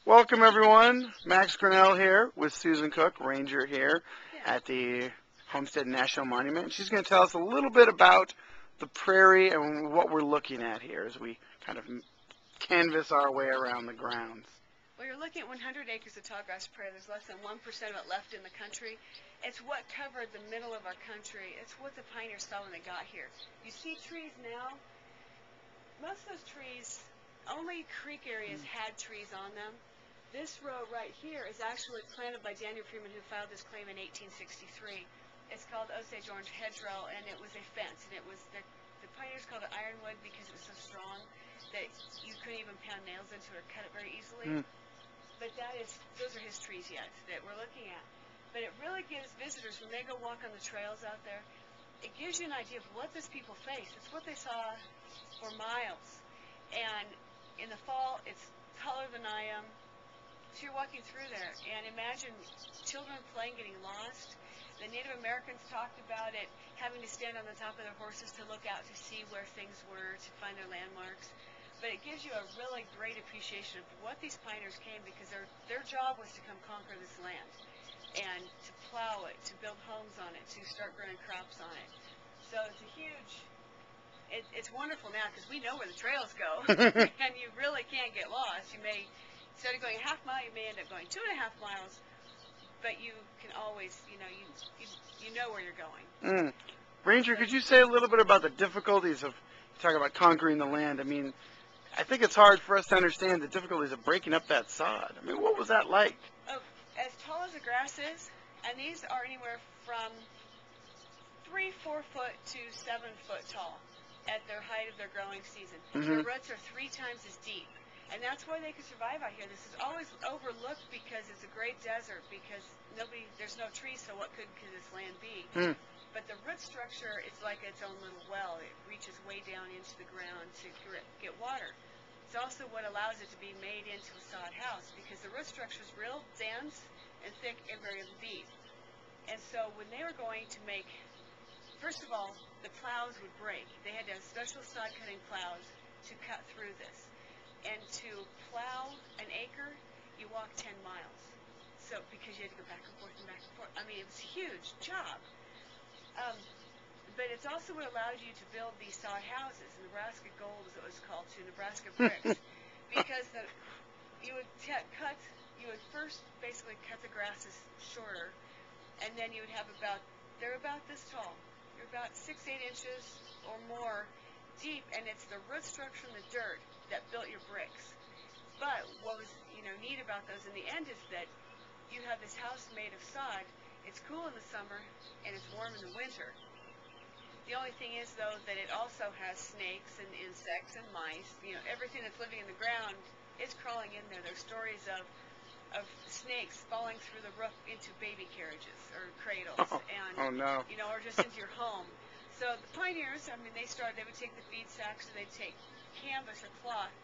Welcome everyone. Max Grinnell here with Susan Cook, Ranger here at the Homestead National Monument. She's going to tell us a little bit about the prairie and what we're looking at here as we kind of canvas our way around the grounds. Well, you're looking at 100 acres of tallgrass prairie. There's less than 1% of it left in the country. It's what covered the middle of our country. It's what the pioneers saw when they got here. You see trees now. Most of those trees, only creek areas had trees on them. This row right here is actually planted by Daniel Freeman, who filed this claim in 1863. It's called Osage Orange Hedgerow, and it was a fence. And it was the pioneers called it ironwood because it was so strong that you couldn't even pound nails into it or cut it very easily. But those are his trees yet that we're looking at. But it really gives visitors, when they go walk on the trails out there, it gives you an idea of what these people faced. It's what they saw for miles. And in the fall, it's taller than I am. So you're walking through there, and imagine children playing, getting lost. The Native Americans talked about it, having to stand on the top of their horses to look out to see where things were, to find their landmarks. But it gives you a really great appreciation of what these pioneers came, because their job was to come conquer this land and to plow it, to build homes on it, to start growing crops on it. So it's a huge, it's wonderful now because we know where the trails go, and you really can't get lost. You may, instead of going a half mile, you may end up going 2.5 miles, but you can always, you know where you're going. Ranger, could you say a little bit about the difficulties of talking about conquering the land? I mean, I think it's hard for us to understand the difficulties of breaking up that sod. I mean, what was that like? Oh, as tall as the grass is, and these are anywhere from 3-4 foot to 7 foot tall at their height of their growing season. Their roots are 3 times as deep, and that's why they could survive out here. This is always overlooked because it's a great desert, because there's no trees, so what could this land be? But the root structure is like its own little well. It reaches way down into the ground to get water. It's also what allows it to be made into a sod house, because the root structure is real dense and thick and very deep. And so when they were going to make, first of all, the plows would break. They had to have special sod cutting plows to cut through this. And to plow an acre, you walk 10 miles. So because you had to go back and forth and back and forth. I mean, it was a huge job. But it's also what allowed you to build these sod houses. Nebraska Gold is what it was called, to Nebraska bricks, because you would first basically cut the grasses shorter, and then you would have they're about this tall. They're about 6-8 inches or more deep, and it's the root structure in the dirt that built your bricks. But what was neat about those in the end is that you have this house made of sod. It's cool in the summer, and it's warm in the winter. The only thing is, though, that it also has snakes and insects and mice. Everything that's living in the ground is crawling in there. There's stories of snakes falling through the roof into baby carriages or cradles, or just into your home. So the pioneers, I mean, they would take the feed sacks, or they'd take canvas or cloth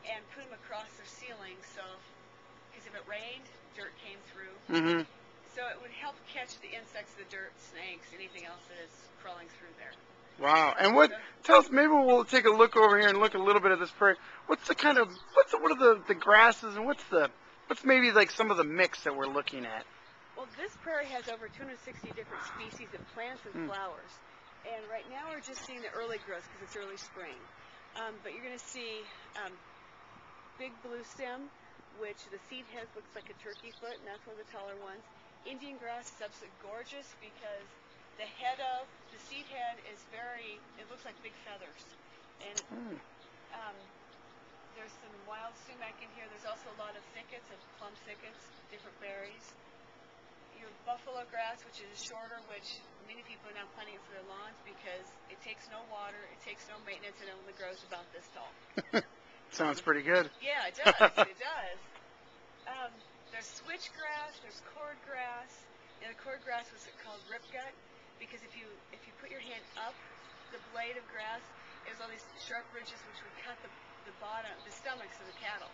and put them across their ceiling, because if it rained, dirt came through. So it would help catch the insects, the dirt, snakes, anything else that is crawling through there. Wow. And tell us, maybe we'll take a look over here and look a little bit at this prairie. What are the grasses, and what's maybe like some of the mix that we're looking at? Well, this prairie has over 260 different species of plants and flowers. And right now we're just seeing the early growth because it's early spring. But you're going to see big blue stem, which the seed head looks like a turkey foot, and that's one of the taller ones. Indian grass is absolutely gorgeous because the seed head is it looks like big feathers. And there's some wild sumac in here. There's also a lot of thickets of plum thickets, different berries. Your buffalo grass, which is shorter, which many people are now planting it for their lawns because it takes no water, it takes no maintenance, and it only grows about this tall. Sounds pretty good. Yeah, it does. It does. There's switchgrass, there's cordgrass. And the cordgrass was called ripgut because if you put your hand up the blade of grass, there's all these sharp ridges which would cut the stomachs of the cattle.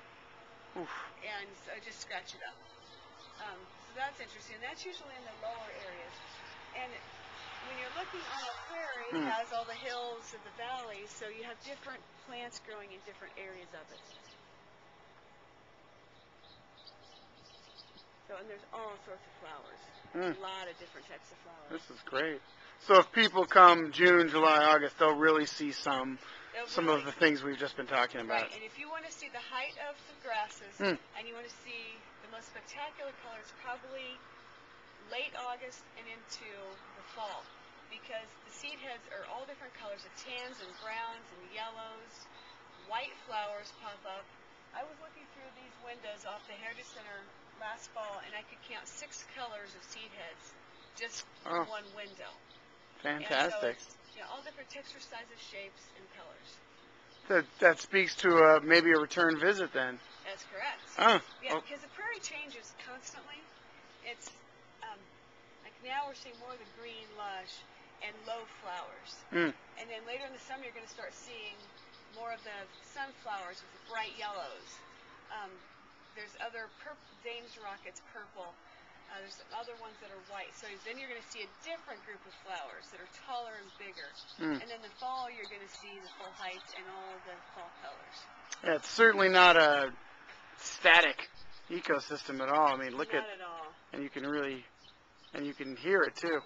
Oof. And so just scratch it up. So that's interesting. That's usually in the lower areas. And when you're looking on a prairie, it has all the hills and the valleys, so you have different plants growing in different areas of it. So, and there's all sorts of flowers. Mm. A lot of different types of flowers. This is great. So if people come June, July, August, they'll really see some of the things we've just been talking about. Right, and if you want to see the height of the grasses, and you want to see the most spectacular colors, probably late August and into the fall, because the seed heads are all different colors of tans and browns and yellows. White flowers pop up. I was looking through these windows off the Heritage Center last fall, and I could count 6 colors of seed heads just in one window. Fantastic. And so all different texture, sizes, shapes, and colors. That speaks to maybe a return visit then. That's correct. Oh. Because the prairie changes constantly. It's like now we're seeing more of the green, lush, and low flowers. And then later in the summer, you're going to start seeing more of the sunflowers with the bright yellows. There's other Dane's rockets, purple. There's some other ones that are white. So then you're going to see a different group of flowers that are taller and bigger. And then the fall, you're going to see the full height and all the fall colors. Yeah, it's certainly not a static ecosystem at all. I mean, look Not at all. and you can really, and you can hear it too.